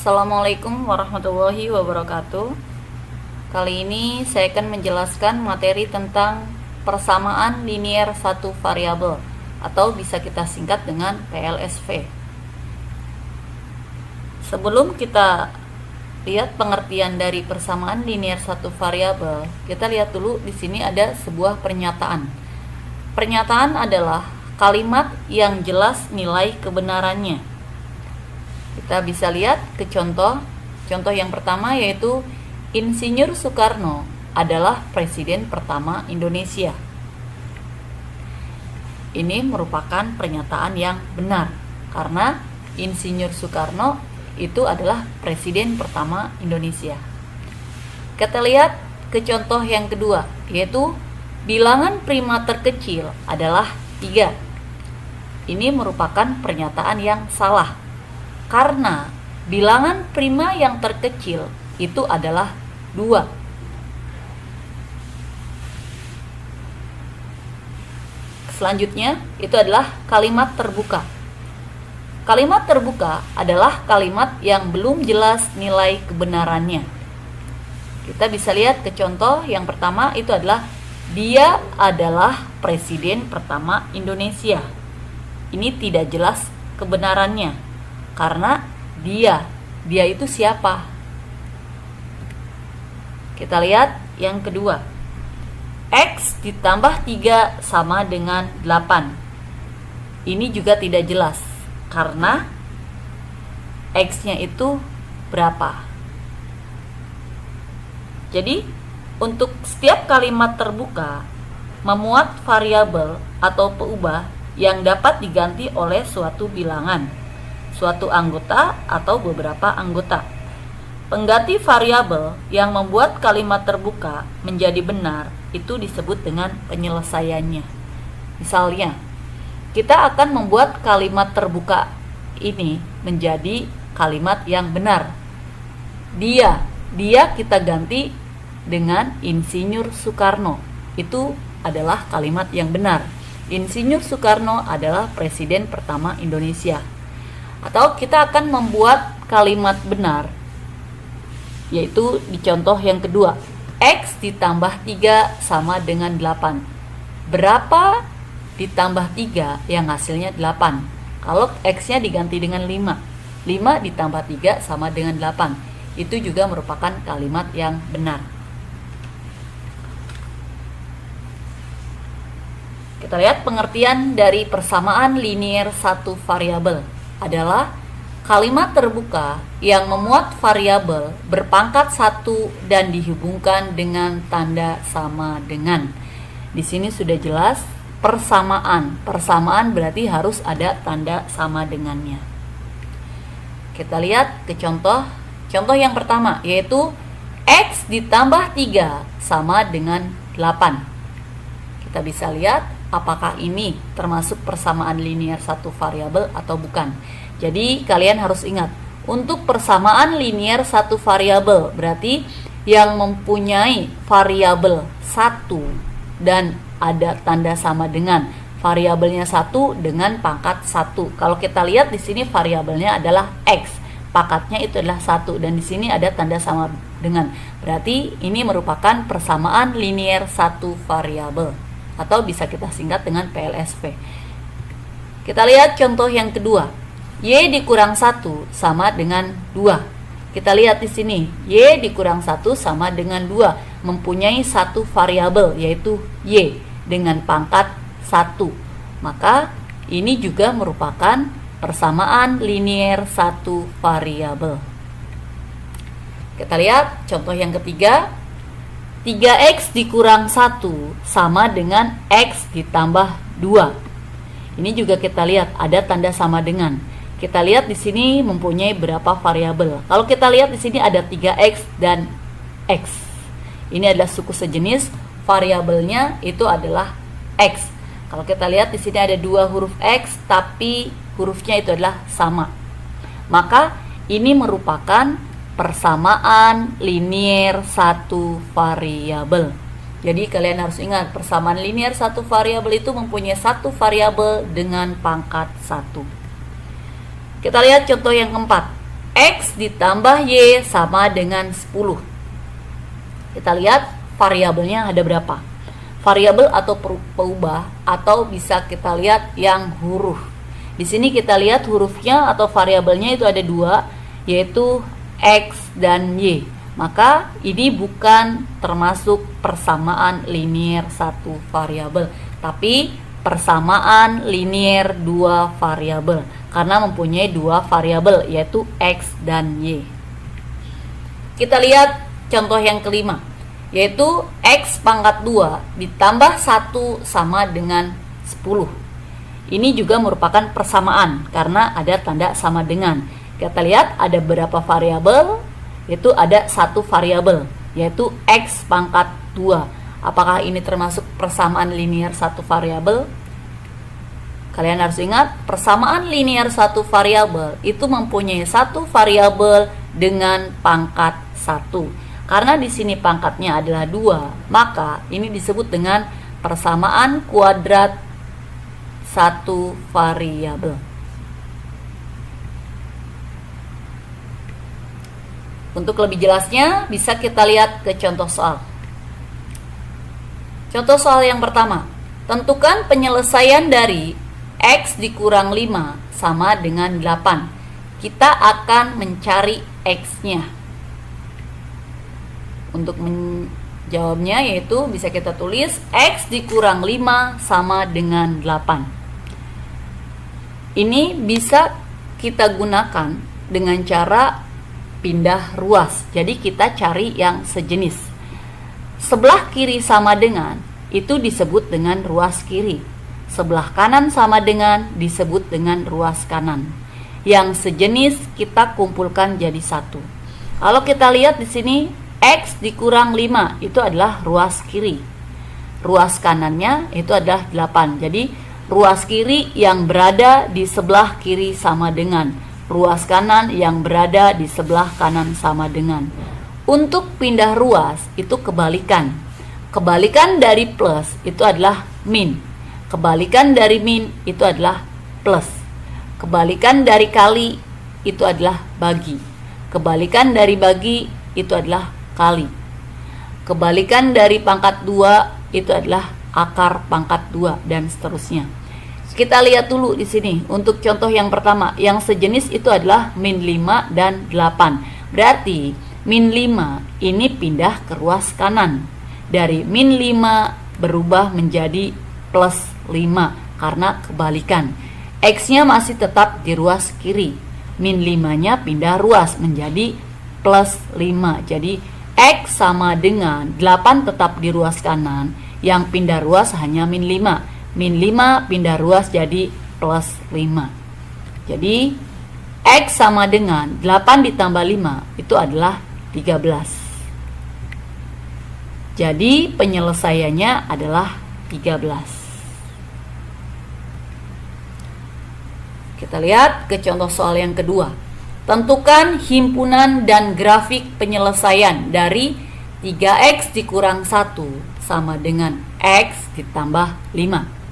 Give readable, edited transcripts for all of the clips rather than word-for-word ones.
Assalamualaikum warahmatullahi wabarakatuh. Kali ini saya akan menjelaskan materi tentang persamaan linier satu variabel atau bisa kita singkat dengan PLSV. Sebelum kita lihat pengertian dari persamaan linier satu variabel, kita lihat dulu di sini ada sebuah pernyataan. Pernyataan adalah kalimat yang jelas nilai kebenarannya. Kita bisa lihat ke contoh yang pertama, yaitu Insinyur Soekarno adalah presiden pertama Indonesia. Ini merupakan pernyataan yang benar karena Insinyur Soekarno itu adalah presiden pertama Indonesia. Kita lihat ke contoh yang kedua, yaitu bilangan prima terkecil adalah 3. Ini merupakan pernyataan yang salah karena bilangan prima yang terkecil itu adalah 2. Selanjutnya itu adalah kalimat terbuka. Kalimat terbuka adalah kalimat yang belum jelas nilai kebenarannya. Kita bisa lihat ke contoh yang pertama, itu adalah dia adalah presiden pertama Indonesia. Ini tidak jelas kebenarannya karena dia itu siapa? Kita lihat yang kedua, X ditambah 3 sama dengan 8. Ini juga tidak jelas karena X-nya itu berapa. Jadi untuk setiap kalimat terbuka memuat variabel atau peubah yang dapat diganti oleh suatu bilangan, suatu anggota atau beberapa anggota. Pengganti variabel yang membuat kalimat terbuka menjadi benar itu disebut dengan penyelesaiannya. Misalnya, kita akan membuat kalimat terbuka ini menjadi kalimat yang benar. Dia kita ganti dengan Insinyur Soekarno. Itu adalah kalimat yang benar. Insinyur Soekarno adalah presiden pertama Indonesia. Atau kita akan membuat kalimat benar, yaitu di contoh yang kedua, X ditambah 3 sama dengan 8. Berapa ditambah 3 yang hasilnya 8? Kalau X-nya diganti dengan 5, 5 ditambah 3 sama dengan 8. Itu juga merupakan kalimat yang benar. Kita lihat pengertian dari persamaan linier satu variabel adalah kalimat terbuka yang memuat variabel berpangkat 1 dan dihubungkan dengan tanda sama dengan. Di sini sudah jelas persamaan. Persamaan berarti harus ada tanda sama dengannya. Kita lihat ke contoh yang pertama, yaitu X ditambah 3 sama dengan 8. Kita bisa lihat apakah ini termasuk persamaan linier satu variabel atau bukan. Jadi kalian harus ingat, untuk persamaan linier satu variabel berarti yang mempunyai variabel 1 dan ada tanda sama dengan. Variabelnya 1 dengan pangkat 1. Kalau kita lihat di sini variabelnya adalah X, pangkatnya itu adalah 1 dan di sini ada tanda sama dengan. Berarti ini merupakan persamaan linier satu variabel atau bisa kita singkat dengan PLSV. Kita lihat contoh yang kedua. Y dikurang 1 sama dengan 2. Kita lihat di sini, Y dikurang 1 sama dengan 2, mempunyai satu variabel yaitu Y dengan pangkat 1. Maka ini juga merupakan persamaan linier satu variabel. Kita lihat contoh yang ketiga. 3X dikurang 1 sama dengan X ditambah 2. Ini juga kita lihat ada tanda sama dengan. Kita lihat di sini mempunyai berapa variabel. Kalau kita lihat di sini ada 3X dan X. Ini adalah suku sejenis, variabelnya itu adalah X. Kalau kita lihat di sini ada 2 huruf X tapi hurufnya itu adalah sama. Maka ini merupakan persamaan linier satu variabel. Jadi kalian harus ingat, persamaan linier satu variabel itu mempunyai satu variabel dengan pangkat 1. Kita lihat contoh yang keempat. X ditambah Y sama dengan 10. Kita lihat variabelnya ada berapa. Variabel atau peubah, atau bisa kita lihat yang huruf. Di sini kita lihat hurufnya atau variabelnya itu ada dua, yaitu X dan Y. Maka ini bukan termasuk persamaan linier satu variabel, tapi persamaan linier dua variabel, karena mempunyai dua variabel, yaitu X dan Y. Kita lihat contoh yang kelima, yaitu X pangkat 2 ditambah 1 sama dengan 10. Ini juga merupakan persamaan karena ada tanda sama dengan. Kita lihat ada berapa variabel, yaitu ada satu variabel, yaitu X pangkat 2. Apakah ini termasuk persamaan linier satu variabel? Kalian harus ingat, persamaan linier satu variabel itu mempunyai satu variabel dengan pangkat 1. Karena di sini pangkatnya adalah 2, maka ini disebut dengan persamaan kuadrat satu variabel. Untuk lebih jelasnya, bisa kita lihat ke contoh soal. Contoh soal yang pertama, tentukan penyelesaian dari X dikurang 5 sama dengan 8. Kita akan mencari X-nya. Untuk menjawabnya yaitu bisa kita tulis X dikurang 5 sama dengan 8. Ini bisa kita gunakan dengan cara pindah ruas. Jadi kita cari yang sejenis. Sebelah kiri sama dengan itu disebut dengan ruas kiri. Sebelah kanan sama dengan disebut dengan ruas kanan. Yang sejenis kita kumpulkan jadi satu. Kalau kita lihat di sini X dikurang 5 itu adalah ruas kiri. Ruas kanannya itu adalah 8. Jadi ruas kiri yang berada di sebelah kiri sama dengan ruas kanan yang berada di sebelah kanan sama dengan. Untuk pindah ruas itu kebalikan. Kebalikan dari plus itu adalah min. Kebalikan dari min itu adalah plus. Kebalikan dari kali itu adalah bagi. Kebalikan dari bagi itu adalah kali. Kebalikan dari pangkat 2 itu adalah akar pangkat 2 dan seterusnya. Kita lihat dulu di sini untuk contoh yang pertama, yang sejenis itu adalah min 5 dan 8. Berarti min 5 ini pindah ke ruas kanan. Dari min 5 berubah menjadi plus 5 karena kebalikan. X-nya masih tetap di ruas kiri. Min 5-nya pindah ruas menjadi plus 5. Jadi X sama dengan 8 tetap di ruas kanan, yang pindah ruas hanya min 5. Min 5 pindah ruas jadi plus 5. Jadi X sama dengan 8 ditambah 5 itu adalah 13. Jadi penyelesaiannya adalah 13. Kita lihat ke contoh soal yang kedua. Tentukan himpunan dan grafik penyelesaian dari 3X dikurang 1 sama dengan X ditambah 5.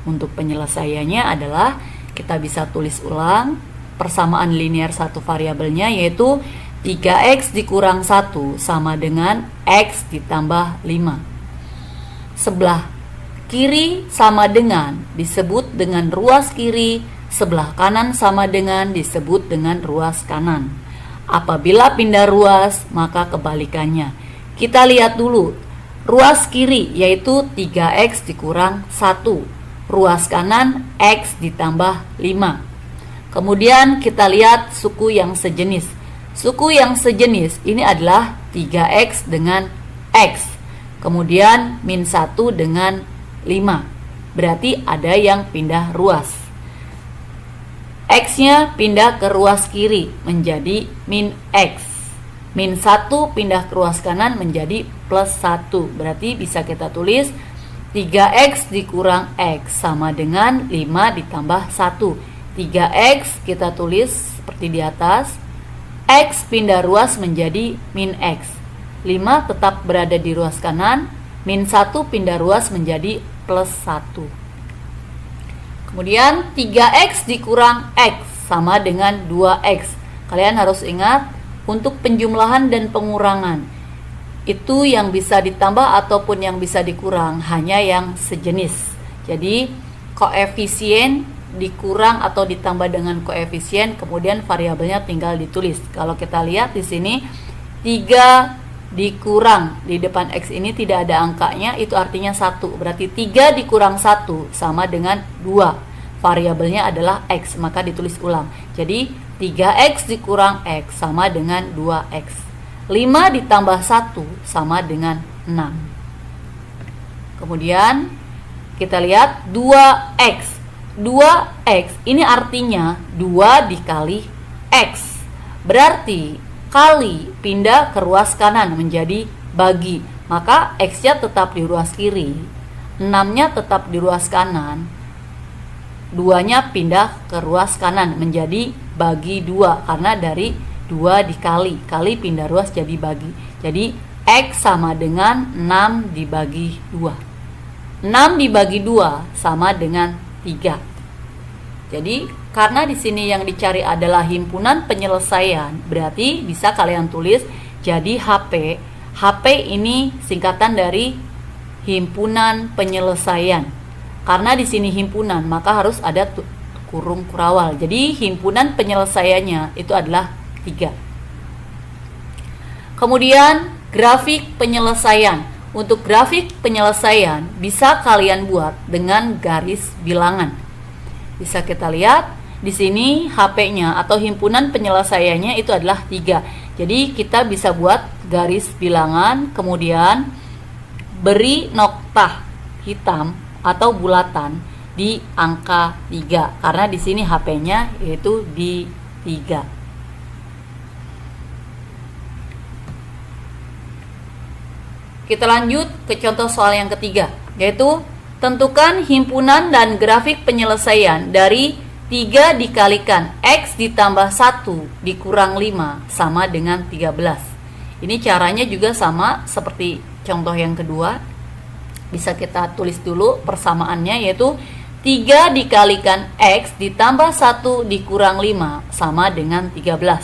Untuk penyelesaiannya adalah kita bisa tulis ulang persamaan linier satu variabelnya, yaitu 3X dikurang 1 sama dengan X ditambah 5. Sebelah kiri sama dengan disebut dengan ruas kiri, sebelah kanan sama dengan disebut dengan ruas kanan. Apabila pindah ruas, maka kebalikannya. Kita lihat dulu ruas kiri, yaitu 3X dikurang 1. Ruas kanan X ditambah 5. Kemudian kita lihat suku yang sejenis. Suku yang sejenis ini adalah 3X dengan X. Kemudian min 1 dengan 5. Berarti ada yang pindah ruas. X-nya pindah ke ruas kiri menjadi min X. Min 1 pindah ke ruas kanan menjadi plus 1. Berarti bisa kita tulis 3X dikurang X sama dengan 5 ditambah 1. 3X kita tulis seperti di atas. X pindah ruas menjadi min X. 5 tetap berada di ruas kanan. Min 1 pindah ruas menjadi plus 1. Kemudian 3X dikurang X sama dengan 2X. Kalian harus ingat, untuk penjumlahan dan pengurangan itu yang bisa ditambah ataupun yang bisa dikurang hanya yang sejenis. Jadi koefisien dikurang atau ditambah dengan koefisien, kemudian variabelnya tinggal ditulis. Kalau kita lihat di sini 3 dikurang, di depan X ini tidak ada angkanya, itu artinya 1. Berarti 3 dikurang 1 sama dengan 2. Variabelnya adalah X, maka ditulis ulang. Jadi 3X dikurang X sama dengan 2X. 5 ditambah 1 sama dengan 6. Kemudian kita lihat 2X. 2X ini artinya 2 dikali X. Berarti kali pindah ke ruas kanan menjadi bagi. Maka X-nya tetap di ruas kiri, 6-nya tetap di ruas kanan, 2-nya pindah ke ruas kanan menjadi bagi 2. Karena dari 2 dikali, kali pindah ruas jadi bagi. Jadi X sama dengan 6 dibagi 2. 6 dibagi 2 sama dengan 3. Jadi karena di sini yang dicari adalah himpunan penyelesaian, berarti bisa kalian tulis jadi HP. HP ini singkatan dari himpunan penyelesaian. Karena di sini himpunan, maka harus ada kurung kurawal. Jadi himpunan penyelesaiannya itu adalah 3. Kemudian grafik penyelesaian. Untuk grafik penyelesaian bisa kalian buat dengan garis bilangan. Bisa kita lihat di sini HP-nya atau himpunan penyelesaiannya itu adalah 3. Jadi kita bisa buat garis bilangan, kemudian beri noktah hitam atau bulatan di angka 3. Karena di sini HP-nya yaitu di 3. Kita lanjut ke contoh soal yang ketiga, yaitu tentukan himpunan dan grafik penyelesaian dari 3 dikalikan X ditambah 1 dikurang 5 sama dengan 13. Ini caranya juga sama seperti contoh yang kedua. Bisa kita tulis dulu persamaannya, yaitu 3 dikalikan X ditambah 1 dikurang 5 sama dengan 13.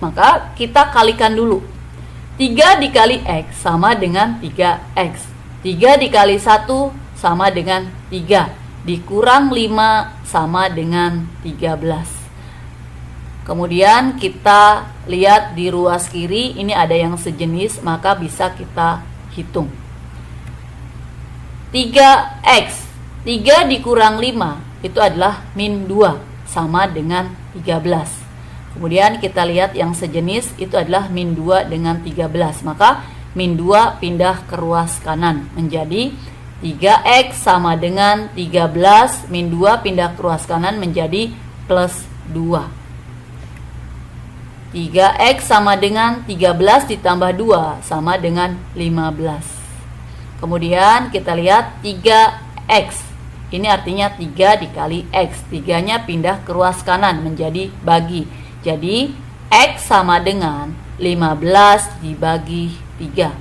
Maka kita kalikan dulu. 3 dikali X sama dengan 3X. 3 dikali 1 sama dengan 3. Dikurang 5 sama dengan 13. Kemudian kita lihat di ruas kiri, ini ada yang sejenis, maka bisa kita hitung. 3X. 3 dikurang 5 itu adalah min 2 sama dengan 13. Kemudian kita lihat yang sejenis itu adalah min 2 dengan 13. Maka min 2 pindah ke ruas kanan menjadi 3X sama dengan 13. Min 2 pindah ke ruas kanan menjadi plus 2. 3X sama dengan 13 ditambah 2 sama dengan 15. Kemudian kita lihat 3X. Ini artinya 3 dikali X. 3-nya pindah ke ruas kanan menjadi bagi. Jadi X sama dengan 15 dibagi 3.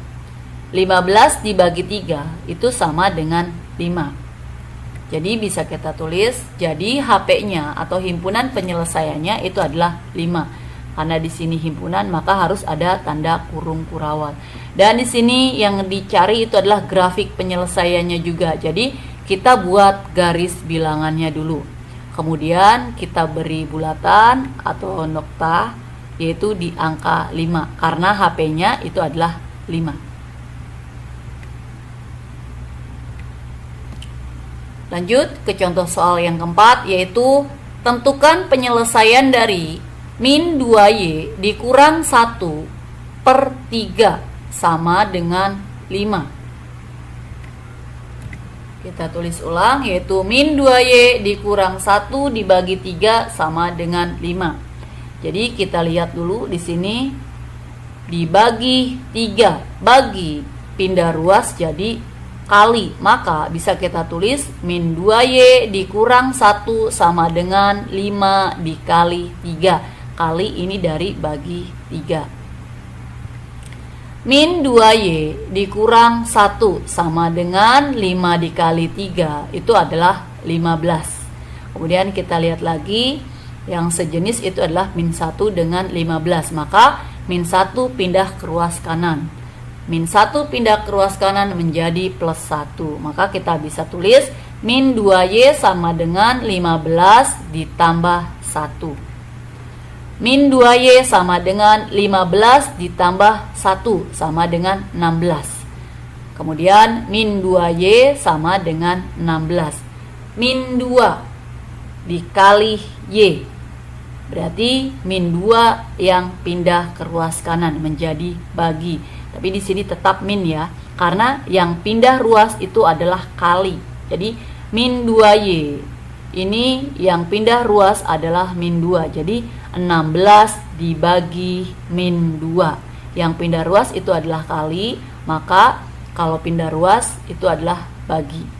15 dibagi 3 itu sama dengan 5. Jadi bisa kita tulis, jadi HP-nya atau himpunan penyelesaiannya itu adalah 5. Karena di sini himpunan, maka harus ada tanda kurung kurawal. Dan di sini yang dicari itu adalah grafik penyelesaiannya juga. Jadi kita buat garis bilangannya dulu. Kemudian kita beri bulatan atau noktah, yaitu di angka 5. Karena HP-nya itu adalah 5. Lanjut ke contoh soal yang keempat, yaitu tentukan penyelesaian dari min 2Y dikurang 1 per 3 sama dengan 5. Kita tulis ulang, yaitu min 2Y dikurang 1 dibagi 3 sama dengan 5. Jadi kita lihat dulu di sini dibagi 3, bagi pindah ruas jadi kali, maka bisa kita tulis min 2Y dikurang 1 sama dengan 5 dikali 3. Kali ini dari bagi 3. Min 2Y dikurang 1 sama dengan 5 dikali 3 itu adalah 15. Kemudian kita lihat lagi Yang sejenis itu adalah min 1 dengan 15. Maka min 1 pindah ke ruas kanan. Min 1 pindah ke ruas kanan menjadi plus 1. Maka kita bisa tulis min 2Y sama dengan 15 ditambah 1. Min 2Y sama dengan 15 ditambah 1 sama dengan 16. Kemudian min 2Y sama dengan 16. Min 2 dikali Y. Berarti min 2 yang pindah ke ruas kanan menjadi bagi. Tapi di sini tetap min ya, karena yang pindah ruas itu adalah kali. Jadi min 2Y ini yang pindah ruas adalah min 2. Jadi 16 dibagi min 2. Yang pindah ruas itu adalah kali, maka kalau pindah ruas itu adalah bagi.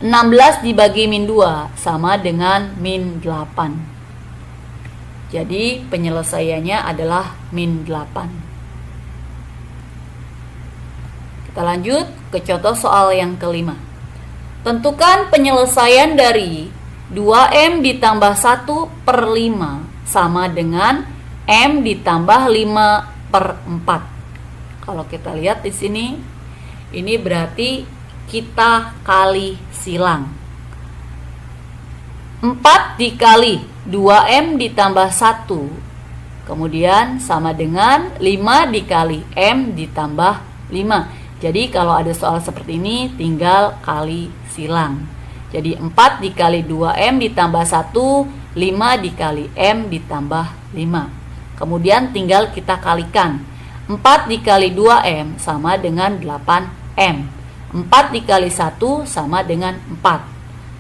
16 dibagi min 2 sama dengan min 8. Jadi penyelesaiannya adalah min 8. Kita lanjut ke contoh soal yang kelima. Tentukan penyelesaian dari 2M ditambah 1 per 5 sama dengan M ditambah 5 per 4. Kalau kita lihat di sini, ini berarti kita kali silang. 4 dikali 2M ditambah 1, kemudian sama dengan 5 dikali M ditambah 5. Jadi kalau ada soal seperti ini tinggal kali silang. Jadi 4 dikali 2M ditambah 1, 5 dikali M ditambah 5. Kemudian tinggal kita kalikan. 4 dikali 2M sama dengan 8M. 4 dikali 1 sama dengan 4.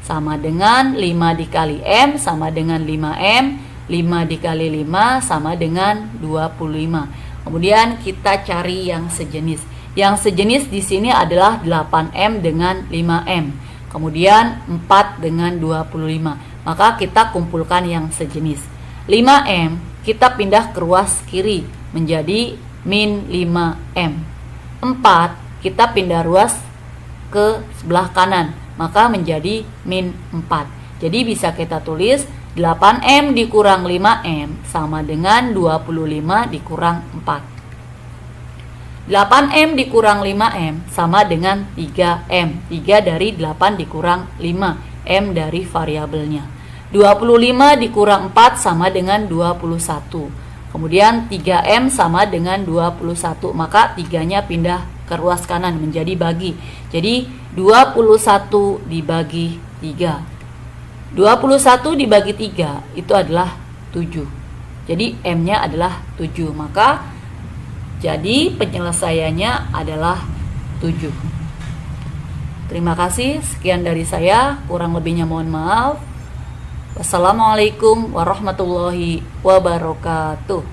Sama dengan 5 dikali M sama dengan 5M. 5 dikali 5 sama dengan 25. Kemudian kita cari yang sejenis. Yang sejenis di sini adalah 8M dengan 5M. Kemudian 4 dengan 25. Maka kita kumpulkan yang sejenis. 5M kita pindah ke ruas kiri menjadi min 5M. 4 kita pindah ruas ke sebelah kanan, maka menjadi min 4. Jadi bisa kita tulis 8M dikurang 5M sama dengan 25 dikurang 4. 8M dikurang 5M sama dengan 3M. 3 dari 8 dikurang 5, M dari variabelnya. 25 dikurang 4 sama dengan 21. Kemudian 3M sama dengan 21, maka 3-nya pindah ke ruas kanan menjadi bagi. Jadi 21 dibagi 3. 21 dibagi 3 itu adalah 7. Jadi M-nya adalah 7. Maka jadi penyelesaiannya adalah 7. Terima kasih. Sekian dari saya. Kurang lebihnya mohon maaf. Wassalamualaikum warahmatullahi wabarakatuh.